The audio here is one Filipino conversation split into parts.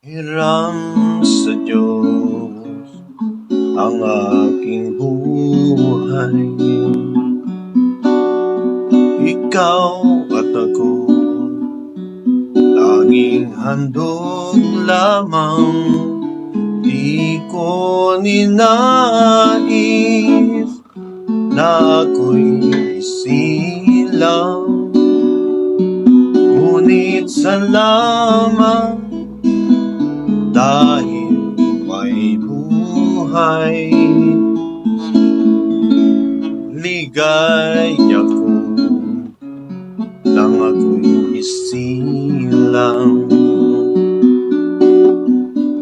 Hiram sa Diyos ang aking buhay. Ikaw at ako, tanging handog lamang. Di ko ninais na ako'y isilang, ngunit salamat dahil may buhay. Ligaya ko nang ako'y isilang,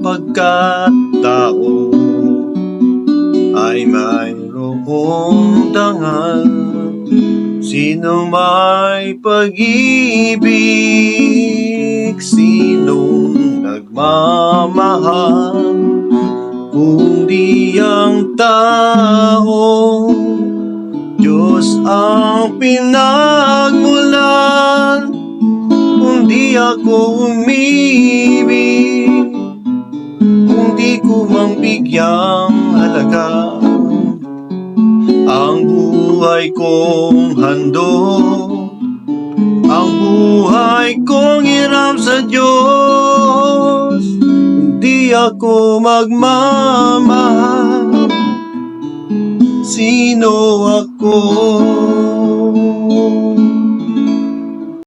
pagkat tao ay mayroong dangal. Sino may pag-ibig, sinong nagmamahal, kung di ang tao Diyos ang pinagmulan. Kung di ako umibig, kung di ko mang bigyang halaga ang buhay kong handog, ang buhay kong hiram sa Diyos. Di ako magmamahal, sino ako?